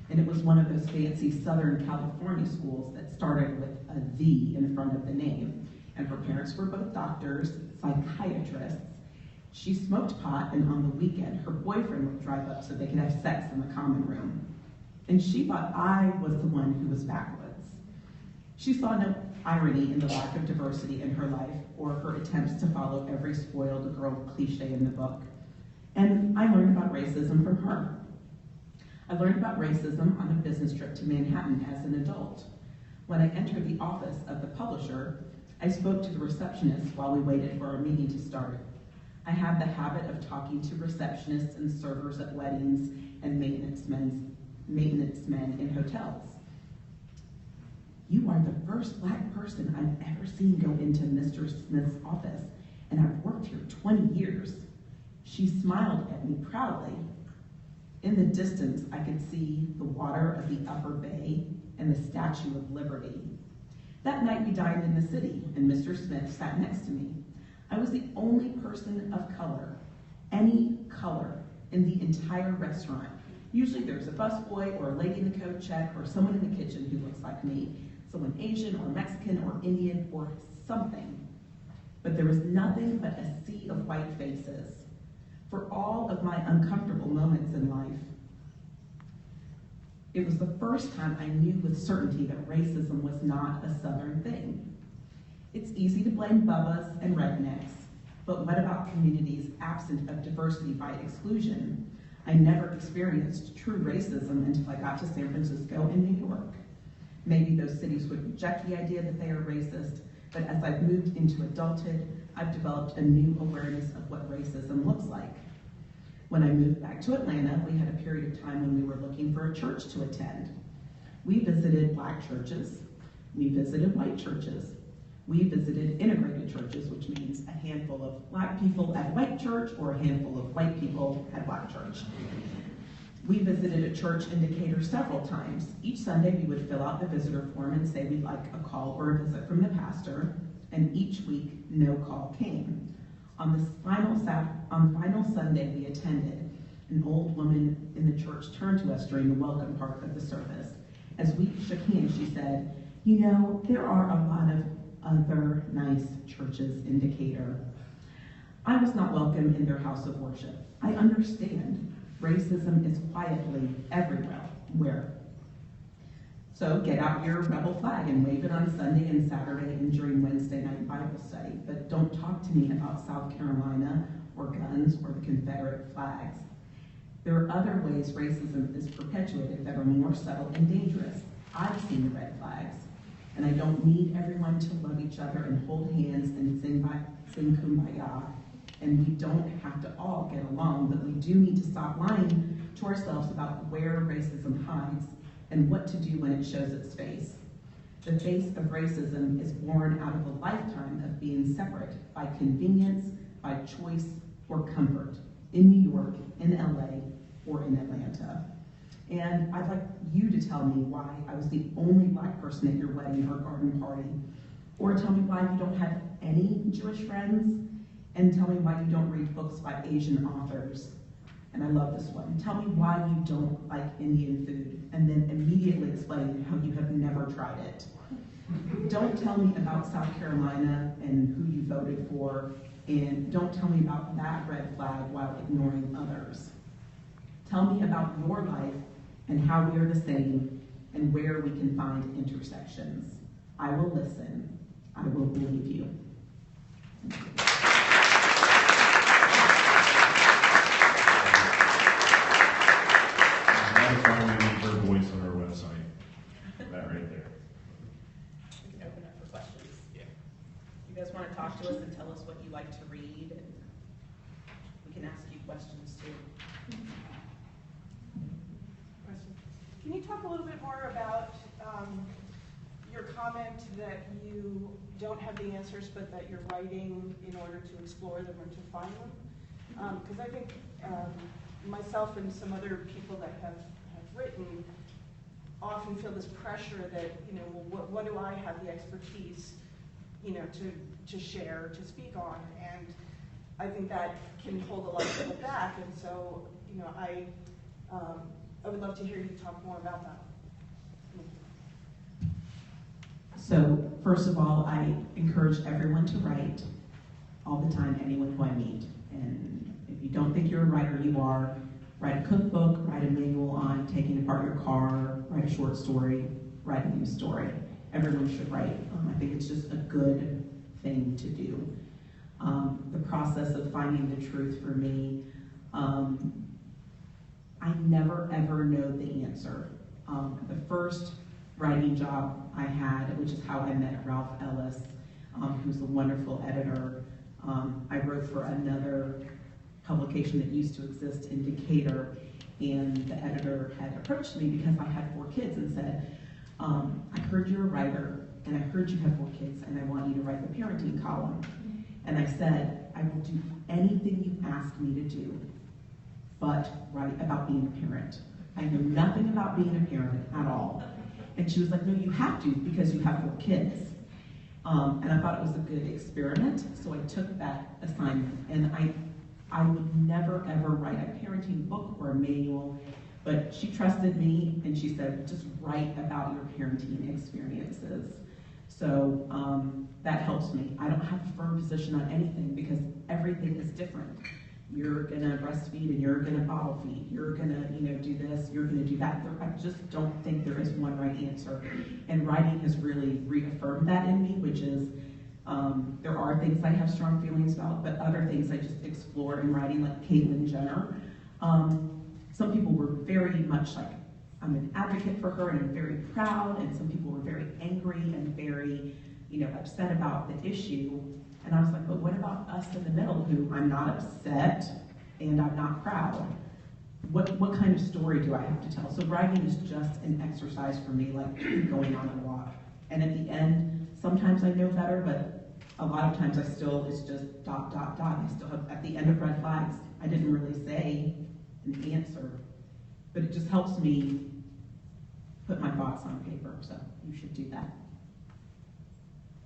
And it was one of those fancy Southern California schools that started with a V in front of the name. And her parents were both doctors, psychiatrists. She smoked pot, and on the weekend, her boyfriend would drive up so they could have sex in the common room. And she thought I was the one who was backwoods. She saw no irony in the lack of diversity in her life or her attempts to follow every spoiled girl cliche in the book. And I learned about racism from her. I learned about racism on a business trip to Manhattan as an adult. When I entered the office of the publisher, I spoke to the receptionist while we waited for our meeting to start. I have the habit of talking to receptionists and servers at weddings and maintenance men in hotels. You are the first Black person I've ever seen go into Mr. Smith's office, and I've worked here 20 years. She smiled at me proudly. In the distance, I could see the water of the Upper Bay and the Statue of Liberty. That night we dined in the city, and Mr. Smith sat next to me. I was the only person of color, any color, in the entire restaurant. Usually there's a busboy or a lady in the coat check or someone in the kitchen who looks like me, someone Asian or Mexican or Indian or something. But there was nothing but a sea of white faces. For all of my uncomfortable moments in life, it was the first time I knew with certainty that racism was not a Southern thing. It's easy to blame Bubbas and rednecks, but what about communities absent of diversity by exclusion? I never experienced true racism until I got to San Francisco and New York. Maybe those cities would reject the idea that they are racist, but as I've moved into adulthood, I've developed a new awareness of what racism looks like. When I moved back to Atlanta, we had a period of time when we were looking for a church to attend. We visited Black churches, we visited white churches, we visited integrated churches, which means a handful of Black people at white church or a handful of white people at Black church. We visited a church in Decatur several times. Each Sunday we would fill out the visitor form and say we'd like a call or a visit from the pastor, and each week no call came. On the final Sunday we attended, an old woman in the church turned to us during the welcome part of the service. As we shook hands, she said, "You know, there are a lot of other nice churches in Decatur." I was not welcome in their house of worship. I understand. Racism is quietly everywhere. So get out your rebel flag and wave it on Sunday and Saturday and during Wednesday night Bible study, but don't talk to me about South Carolina or guns or the Confederate flags. There are other ways racism is perpetuated that are more subtle and dangerous. I've seen the red flags, and I don't need everyone to love each other and hold hands and sing Kumbaya. And we don't have to all get along, but we do need to stop lying to ourselves about where racism hides and what to do when it shows its face. The face of racism is born out of a lifetime of being separate by convenience, by choice, or comfort in New York, in LA, or in Atlanta. And I'd like you to tell me why I was the only Black person at your wedding or garden party, or tell me why you don't have any Jewish friends, and tell me why you don't read books by Asian authors. And I love this one. Tell me why you don't like Indian food, and then immediately explain how you have never tried it. Don't tell me about South Carolina and who you voted for, and don't tell me about that red flag while ignoring others. Tell me about your life and how we are the same and where we can find intersections. I will listen. I will believe you. That's why we need her voice on our website. That right there. We can open up for questions. Yeah. You guys want to talk to us and tell us what you like to read, and we can ask you questions too. Can you talk a little bit more about your comment that you don't have the answers, but that you're writing in order to explore them or to find them? Because I think myself and some other people that have written often feel this pressure that, you know, well, what do I have the expertise, you know, to share, to speak on? And I think that can hold a lot of people back. And so, you know, I would love to hear you talk more about that. So, first of all, I encourage everyone to write all the time, anyone who I meet. And if you don't think you're a writer, you are. Write a cookbook, write a manual on taking apart your car, write a short story, write a news story. Everyone should write. I think it's just a good thing to do. The process of finding the truth for me, I never ever know the answer. The first writing job I had, which is how I met Ralph Ellis, who's a wonderful editor. I wrote for another publication that used to exist in Decatur, and the editor had approached me because I had 4 kids and said, I heard you're a writer, and I heard you have 4 kids, and I want you to write the parenting column. And I said, I will do anything you ask me to do, but write about being a parent. I know nothing about being a parent at all. And she was like, no, you have to, because you have 4 kids. And I thought it was a good experiment, so I took that assignment. And I would never, ever write a parenting book or a manual, but she trusted me, and she said, just write about your parenting experiences. So that helps me. I don't have a firm position on anything because everything is different. You're gonna breastfeed and you're gonna bottle feed. You're gonna, do this, you're gonna do that. I just don't think there is one right answer. And writing has really reaffirmed that in me, which is, there are things I have strong feelings about, but other things I just explore in writing, like Caitlyn Jenner. Some people were very much like, I'm an advocate for her and I'm very proud, and some people were very angry and very, upset about the issue. And I was like, but what about us in the middle who I'm not upset and I'm not proud? What kind of story do I have to tell? So writing is just an exercise for me, like going on a walk. And at the end, sometimes I know better, but a lot of times it's just ... I still have, at the end of red flags, I didn't really say an answer, but it just helps me put my thoughts on paper, so you should do that.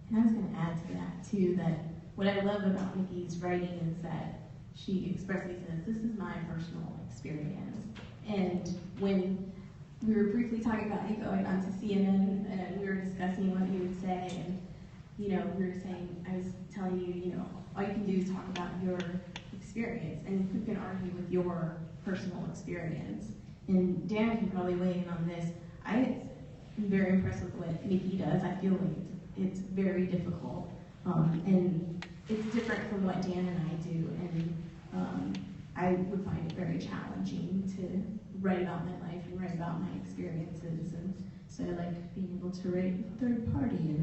And I was going to add to that too, that what I love about Nikki's writing is that she expressly says, this is my personal experience. And when we were briefly talking about you going on to CNN, and we were discussing what you would say, and we were saying, I was telling you, all you can do is talk about your experience, and who can argue with your personal experience? And Dan can probably weigh in on this. I'm very impressed with what Nikki does. I feel like it's very difficult, and it's different from what Dan and I do, and I would find it very challenging to write about my life and write about my experiences, and so I like being able to write third party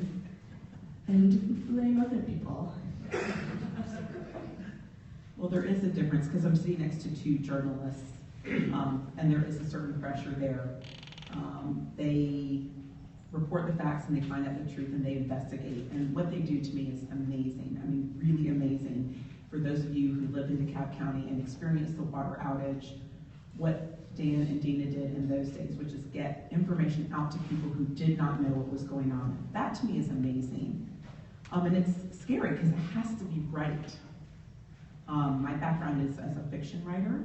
and blame other people. Well, there is a difference because I'm sitting next to 2 journalists, and there is a certain pressure there. They report the facts and they find out the truth and they investigate. And what they do to me is amazing. I mean, really amazing. For those of you who lived in DeKalb County and experienced the water outage, what Dan and Dina did in those days, which is get information out to people who did not know what was going on. That to me is amazing. And it's scary because it has to be right. My background is as a fiction writer,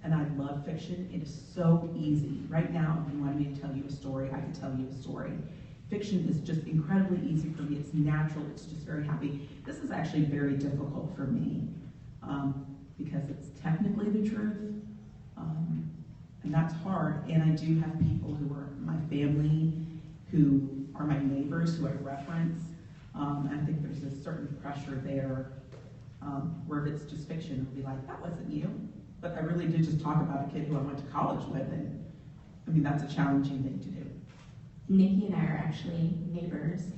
and I love fiction. It is so easy. Right now, if you wanted me to tell you a story, I could tell you a story. Fiction is just incredibly easy for me. It's natural. It's just very happy. This is actually very difficult for me because it's technically the truth, and that's hard. And I do have people who are my family, who are my neighbors, who I reference. I think there's a certain pressure there where if it's just fiction, it'll be like, that wasn't you. But I really did just talk about a kid who I went to college with, and I mean, that's a challenging thing to do. Nikki and I are actually neighbors.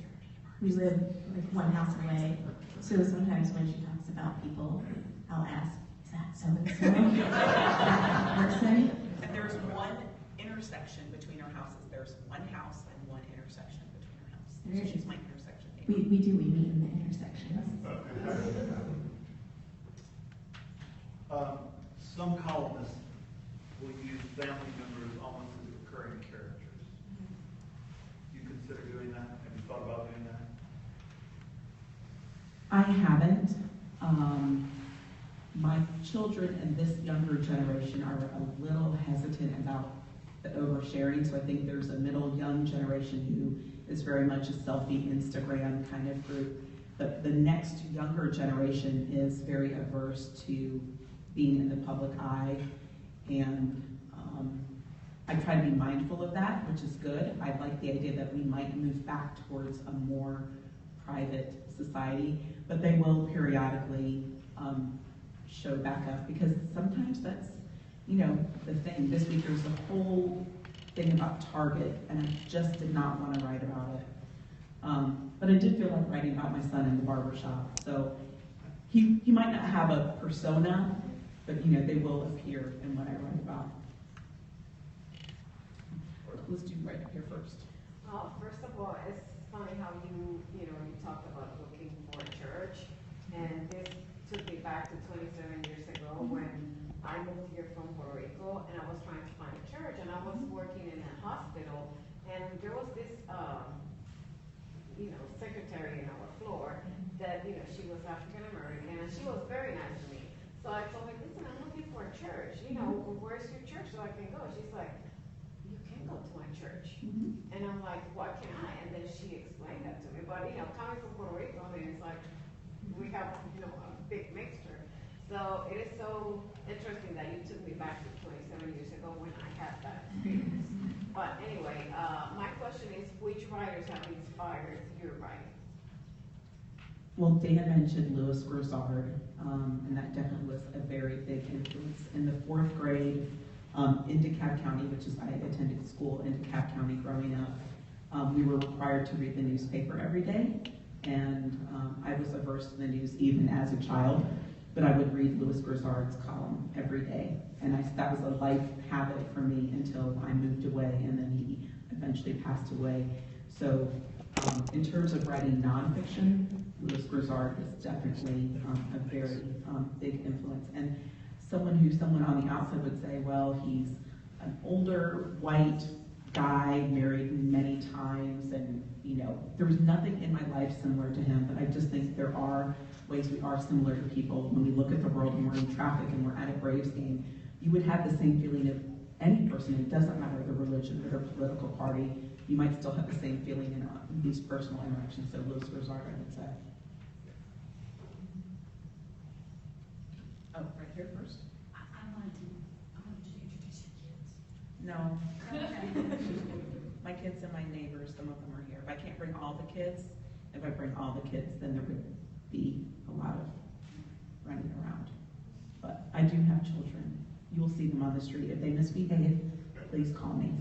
We live like one house away. So sometimes when she talks about people, I'll ask, is that so-and-so? That person? And there's one intersection between our houses. There's one house and one intersection between our houses. So she's my intersection neighbor. We meet in the intersections. Some columnists will use family members almost as recurring characters. Do you consider doing that? Have you thought about doing that? I haven't. My children and this younger generation are a little hesitant about the oversharing, so I think there's a middle young generation who is very much a selfie Instagram kind of group. the next younger generation is very averse to being in the public eye, and I try to be mindful of that, which is good. I like the idea that we might move back towards a more private society, but they will periodically show back up, because sometimes that's, you know, the thing. This week there's a whole thing about Target, and I just did not want to write about it. But I did feel like writing about my son in the barber shop. So he might not have a persona, but you know, they will appear in what I write about. Let's do right up here first. First of all, it's funny how you talked about looking for a church, and this took me back to 27 years ago when I moved here from Puerto Rico, and I was trying to find a church, and I was working in a hospital, and there was this, secretary in our floor that, she was African American, and she was very nice to me. So I told her, listen, I'm looking for a church, where's your church so I can go? She's like, you can go to my church. And I'm like, why can't I? And then she explained that to me. But, coming from Puerto Rico, it's like, we have, a big mixture. So it is so interesting that you took me back to 27 years ago when I had that experience. But anyway, my question is, which writers have inspired your writing? Well, Dan mentioned Louis Grizzard, and that definitely was a very big influence. In the 4th grade, in DeKalb County, which is, I attended school in DeKalb County growing up, we were required to read the newspaper every day, and I was averse to the news even as a child, but I would read Louis Grizzard's column every day, and that was a life habit for me until I moved away, and then he eventually passed away. So in terms of writing nonfiction, Louis Grizzard is definitely a very big influence, and someone on the outside would say, well, he's an older white guy, married many times, and there was nothing in my life similar to him, but I just think there are ways we are similar to people. When we look at the world and we're in traffic and we're at a Braves game, you would have the same feeling of any person. It doesn't matter the religion or their political party. You might still have the same feeling in these personal interactions. So Louis Grizzard, I would say. Oh, right here first. I wanted to introduce your kids. No. My kids and my neighbors, some of them are here. But I can't bring all the kids. If I bring all the kids, then there would be a lot of running around. But I do have children. You will see them on the street. If they misbehave, please call me.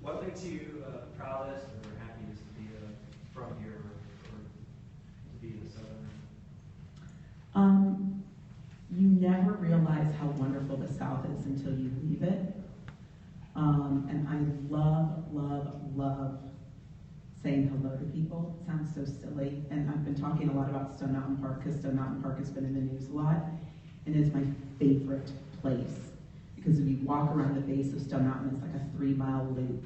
What makes you proudest or happiest to be from here or to be a Southerner? You never realize how wonderful the South is until you leave it. And I love, love, love saying hello to people. It sounds so silly. And I've been talking a lot about Stone Mountain Park because Stone Mountain Park has been in the news a lot. And it's my favorite place. Because if you walk around the base of Stone Mountain, it's like a 3-mile loop.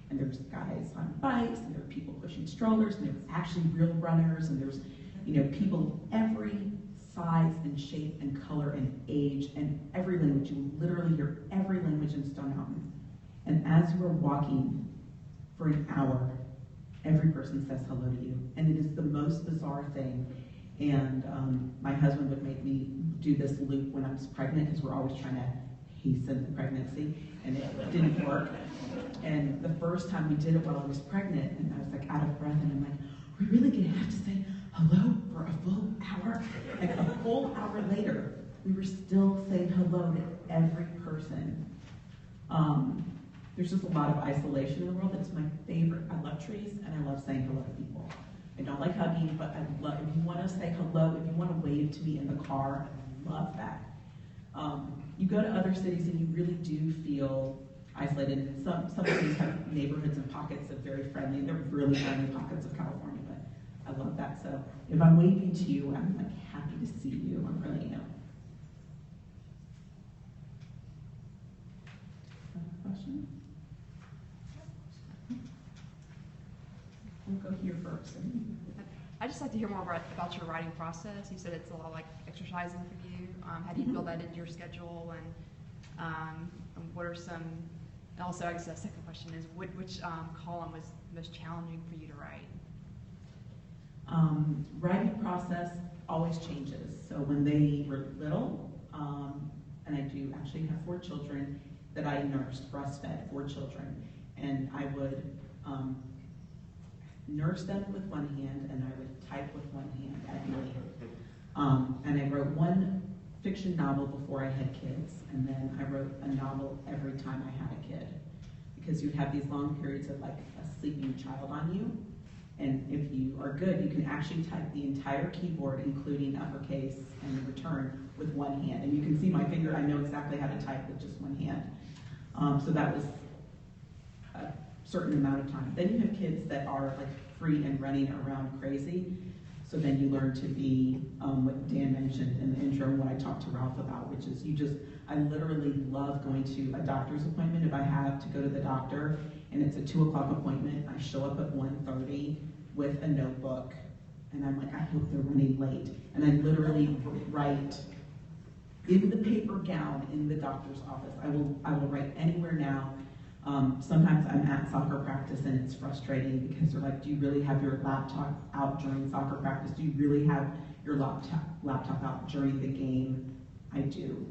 And there's guys on bikes, and there are people pushing strollers, and there's actually real runners, and there's, people of every size and shape and color and age and every language. You will literally hear every language in Stone Mountain. And as you are walking for an hour, every person says hello to you. And it is the most bizarre thing. And my husband would make me do this loop when I was pregnant, because we're always trying to hasten the pregnancy, and it didn't work. And the first time we did it while I was pregnant, and I was like out of breath, and I'm like, we're really gonna have to say hello for a full hour? Like a full hour later, we were still saying hello to every person. There's just a lot of isolation in the world. It's my favorite. I love trees, and I love saying hello to people. I don't like hugging, but I love, if you want to say hello, if you want to wave to me in the car, I love that. You go to other cities and you really do feel isolated. And some cities have neighborhoods and pockets of very friendly, and there are really friendly pockets of California, but I love that. So if I'm waving to you, I'm like happy to see you. I'm really, Question? We'll go here first. I'd just like to hear more about your writing process. You said it's a lot like exercising for you. How do you build that into your schedule, and what are some also, I guess the second question is, which column was most challenging for you to write? Writing process always changes. So when they were little, and I do actually have 4 children that I nursed, breastfed 4 children, and I would nurse them with one hand and I would type with one hand at night. And I wrote 1 fiction novel before I had kids, and then I wrote a novel every time I had a kid, because you'd have these long periods of like a sleeping child on you, and if you are good, you can actually type the entire keyboard, including uppercase and return, with one hand. And you can see my finger, I know exactly how to type with just one hand. So that was a certain amount of time. Then you have kids that are like free and running around crazy. So then you learn to be what Dan mentioned in the intro and what I talked to Ralph about, which is I literally love going to a doctor's appointment. If I have to go to the doctor and it's a 2 o'clock appointment, I show up at 1:30 with a notebook and I'm like, I hope they're running late. And I literally write in the paper gown in the doctor's office. I will write anywhere now. Sometimes I'm at soccer practice and it's frustrating because they're like, do you really have your laptop out during soccer practice? Do you really have your laptop out during the game? I do.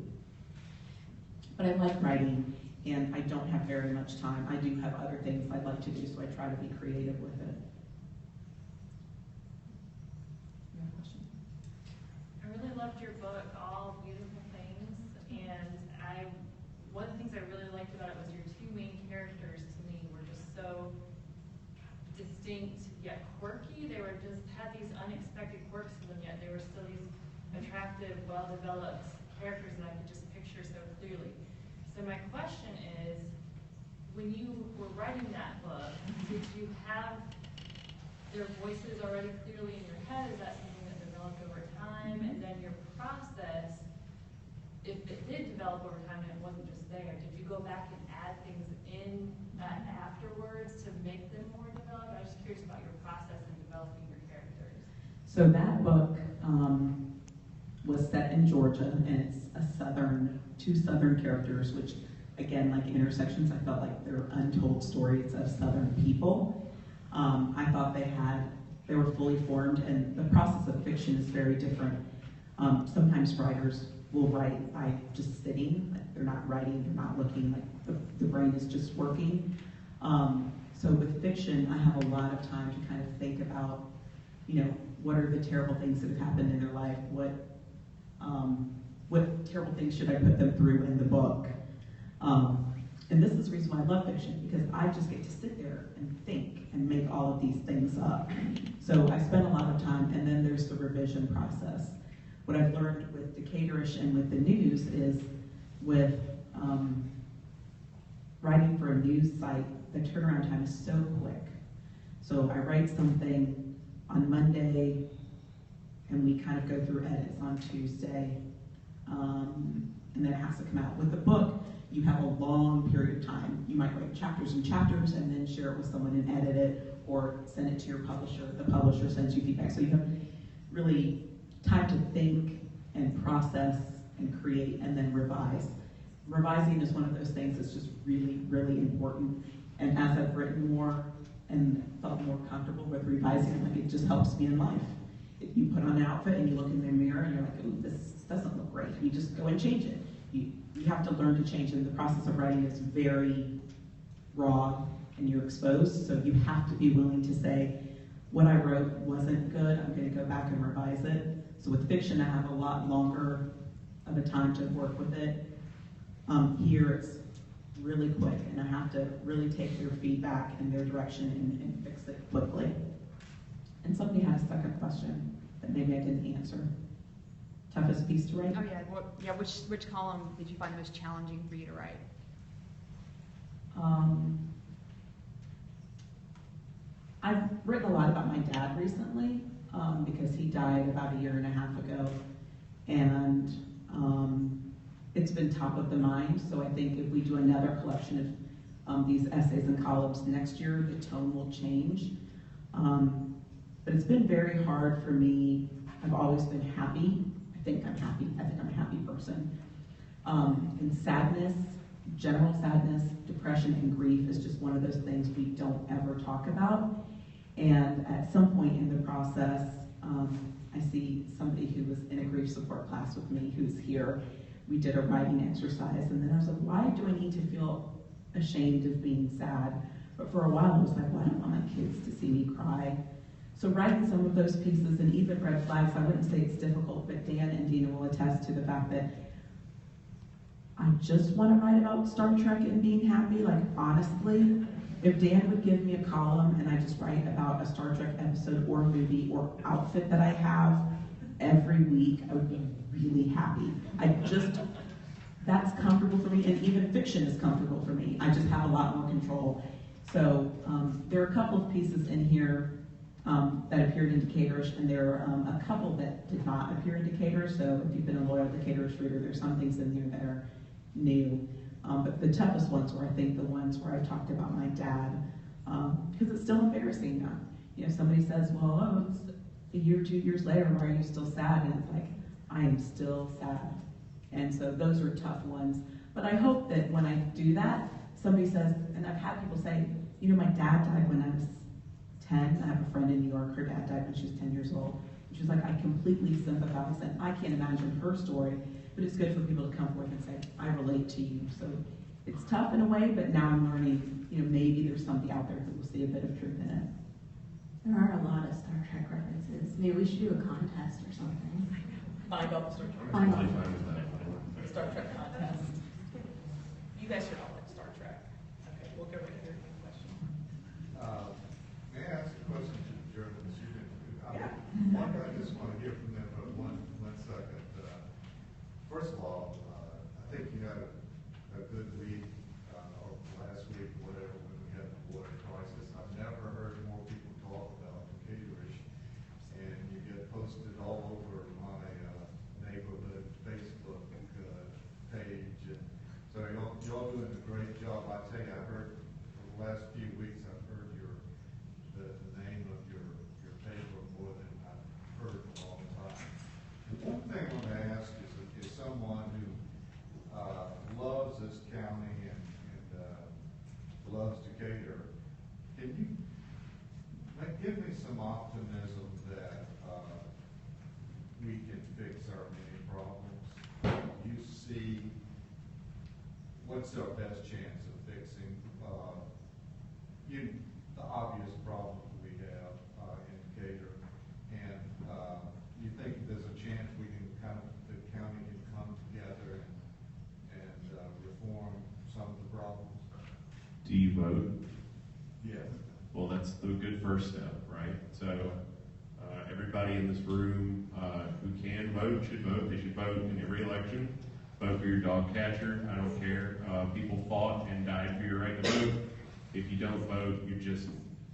But I like writing and I don't have very much time. I do have other things I'd like to do, so I try to be creative with it. You have a question? I really loved your book, All Beautiful Things, and one of the things I really liked about it was your 2 main characters to me were just so distinct yet quirky. They were just had these unexpected quirks to them, yet they were still these attractive, well-developed characters that I could just picture so clearly. So my question is, when you were writing that book, did you have their voices already clearly in your head? Is that something that developed over time? And then your process, if it did develop over time and it wasn't just there, did you go back and add things in afterwards to make them more developed? I was just curious about your process in developing your characters. So that book was set in Georgia, and it's two Southern characters, which again, like Intersections, I felt like they were untold stories of Southern people. I thought they were fully formed, and the process of fiction is very different. Sometimes writers will write by just sitting, like they're not writing, they're not looking, like the brain is just working. So with fiction, I have a lot of time to kind of think about, what are the terrible things that have happened in their life? What terrible things should I put them through in the book? And this is the reason why I love fiction, because I just get to sit there and think and make all of these things up. So I spend a lot of time, and then there's the revision process. What I've learned with Decatur-ish and with the news is with writing for a news site, the turnaround time is so quick. So I write something on Monday, and we kind of go through edits on Tuesday, and then it has to come out. With the book, you have a long period of time. You might write chapters and chapters and then share it with someone and edit it, or send it to your publisher. The publisher sends you feedback. So you have really time to think and process and create and then revise. Revising is one of those things that's just really, really important. And as I've written more and felt more comfortable with revising, like it just helps me in life. If you put on an outfit and you look in the mirror and you're like, ooh, this doesn't look great, you just go and change it. You have to learn to change, and the process of writing is very raw and you're exposed, so you have to be willing to say, what I wrote wasn't good, I'm going to go back and revise it. So with fiction, I have a lot longer of a time to work with it. Here it's really quick, and I have to really take their feedback and their direction and fix it quickly. And somebody had a second question that maybe I didn't answer. Toughest piece to write? Oh yeah, which column did you find most challenging for you to write? I've written a lot about my dad recently, because he died about 1.5 years ago, and it's been top of the mind. So I think if we do another collection of these essays and columns next year, the tone will change. But it's been very hard for me. I've always been happy. I think I'm happy. I think I'm a happy person. And sadness general sadness, depression, and grief is just one of those things we don't ever talk about. And at some point in the process, I see somebody who was in a grief support class with me who's here. We did a writing exercise, and then I was like, why do I need to feel ashamed of being sad? But for a while, I was like, well, I don't want my kids to see me cry. So writing some of those pieces, and even red flags, I wouldn't say it's difficult, but Dan and Dina will attest to the fact that I just want to write about Star Trek and being happy. Like, honestly, if Dan would give me a column and I just write about a Star Trek episode or movie or outfit that I have every week, I would be really happy. That's comfortable for me, and even fiction is comfortable for me. I just have a lot more control. So there are a couple of pieces in here that appeared in Decatur's, and there are a couple that did not appear in Decatur. So if you've been a loyal Decatur's reader, there's some things in there that are new. But the toughest ones were, I think, the ones where I talked about my dad, because it's still embarrassing now. You know, somebody says, well, oh, it's a year, 2 years later, why are you still sad? And it's like, I am still sad. And so those are tough ones. But I hope that when I do that, somebody says, and I've had people say, you know, my dad died when I was 10. I have a friend in New York, her dad died when she was 10 years old. And she was like, I completely sympathize, and I can't imagine her story, but it's good for people to come forth and say, I relate to you. So it's tough in a way, but now I'm learning, you know, maybe there's somebody out there who will see a bit of truth in it. There are a lot of Star Trek references. Maybe we should do a contest or something. Find out the Star Trek. Find out. The Star Trek contest. You guys should all like Star Trek. Okay, we'll go right here. Question. May I ask a question to the German student? Yeah. I just want to hear from them for one second. First of all, I think you had a good week, or last week, whatever, when we had the water crisis. I've never heard more people talk about Decatur, and you get posted all over my neighborhood Facebook page. And so y'all doing a great job. I tell you, I've heard for the last few weeks, I've heard the name of your paper more than I've heard in a long time. The one thing I want to ask is someone who loves this county and loves Decatur. Can you give me some optimism that we can fix our many problems? You see, what's our best chance of fixing the obvious problems we have in Decatur? And you think there's a chance we can the county can come together and reform some of the problems? Do you vote? Yes. Well, that's the good first step, right? So everybody in this room who can vote should vote. They should vote in every election. Vote for your dog catcher. I don't care. People fought and died for your right to vote. If you don't vote, you're just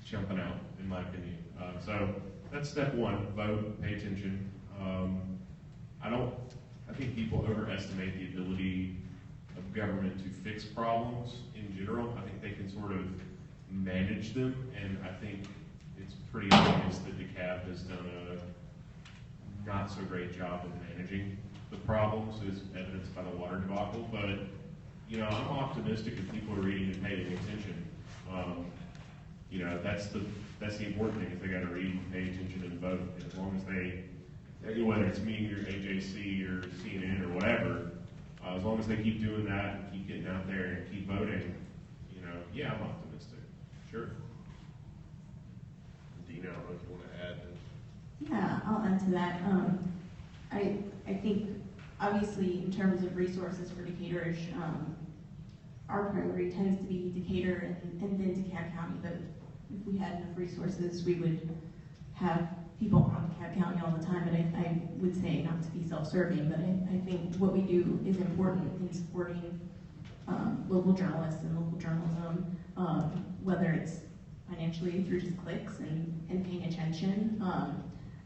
jumping out, in my opinion. So that's step one. Vote. Pay attention. I think people overestimate the ability of government to fix problems in general. I think they can sort of manage them, and I think it's pretty obvious that DeKalb has done a not so great job of managing the problems, as evidenced by the water debacle. But you know, I'm optimistic if people are reading and paying attention. You know, that's the important thing, is they got to read and pay attention and vote. And as long as they, whether it's me or AJC or CNN or whatever, as long as they keep doing that and keep getting out there and keep voting, you know, yeah, I'm optimistic. Sure. Dina, I don't know if you want to add to. Yeah, I'll add to that. I think, obviously, in terms of resources for Decatur, our priority tends to be Decatur and then DeKalb County. But if we had enough resources, we would have people on DeKalb County all the time. But I would say, not to be self-serving, but I think what we do is important in supporting local journalists and local journalism, whether it's financially through just clicks and paying attention.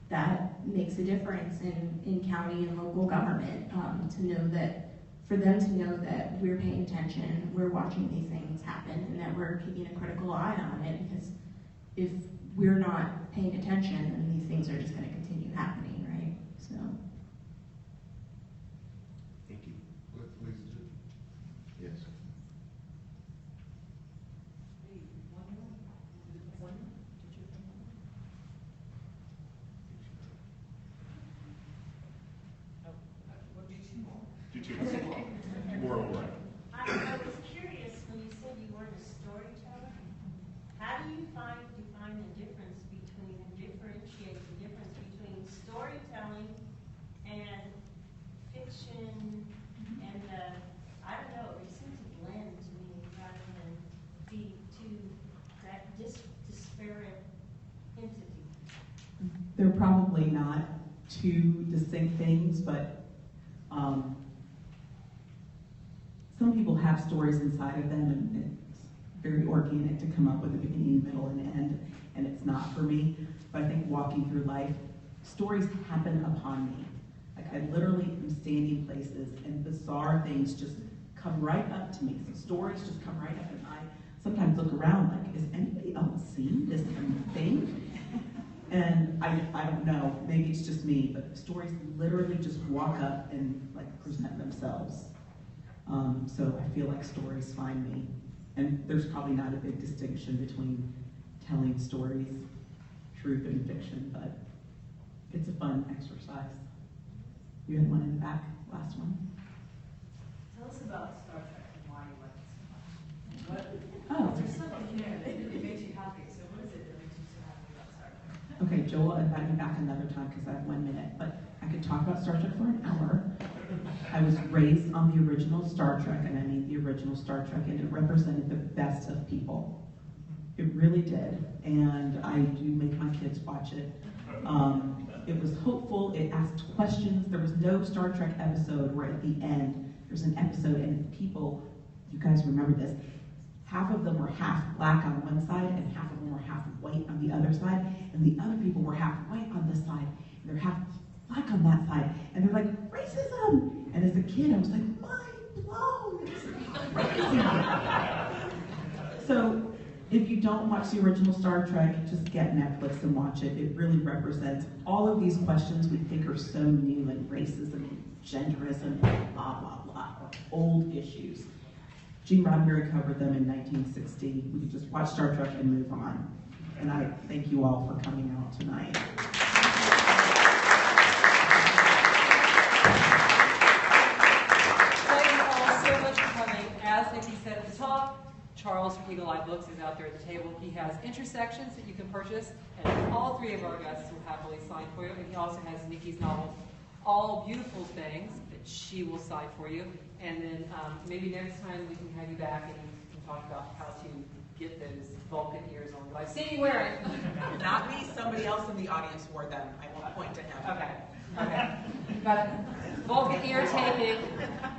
That makes a difference in county and local government, to know that, for them to know that we're paying attention, we're watching these things happen, and that we're keeping a critical eye on it, because if we're not paying attention, then these things are just going to continue happening, right? So. Thank you. Please do. Yes. More over. I was curious when you said you weren't a storyteller. How do you define the difference between, differentiate the difference between storytelling and fiction and I don't know, they seem to blend to me rather than be two that disparate entities. They're probably not two distinct things, but some people have stories inside of them, and it's very organic to come up with a beginning, middle, and end, and it's not for me. But I think walking through life, stories happen upon me. Like I literally am standing places, and bizarre things just come right up to me. So stories just come right up, and I sometimes look around like, is anybody else seeing this thing? And I don't know, maybe it's just me, but stories literally just walk up and like present themselves. So I feel like stories find me. And there's probably not a big distinction between telling stories, truth and fiction, but it's a fun exercise. You had one in the back, last one. Tell us about Star Trek and why you like it so much. Oh. There's something there that really makes you happy, so what is it that makes you so happy about Star Trek? Okay, Joel, I'll invite you back another time because I have 1 minute, but I could talk about Star Trek for an hour. I was raised on the original Star Trek, and I mean the original Star Trek, and it represented the best of people. It really did, and I do make my kids watch it. It was hopeful, it asked questions. There was no Star Trek episode where at the end, there's an episode and people, you guys remember this, half of them were half black on one side and half of them were half white on the other side, and the other people were half white on this side, and they're half black on that side, and they're like, racism! And as a kid, I was like, mind blown! Racism! So, if you don't watch the original Star Trek, just get Netflix and watch it. It really represents all of these questions we think are so new, and racism and genderism and blah, blah, blah, are old issues. Gene Roddenberry covered them in 1960. We could just watch Star Trek and move on. And I thank you all for coming out tonight. Thank you all so much for coming. As Nikki said at the top, Charles from Eagle Eye Books is out there at the table. He has intersections that you can purchase, and all three of our guests will happily sign for you. And he also has Nikki's novel, All Beautiful Things, that she will sign for you. And then maybe next time we can have you back and you can talk about how to get those Vulcan ears on. I've seen you wear it. Not me, somebody else in the audience wore them. I won't point to him. Okay. Okay. Got it. Vulcan ear taping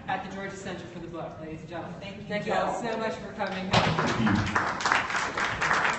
at the Georgia Center for the book, ladies and gentlemen. Thank you, Thank you all Joe. so much for coming. Thank you.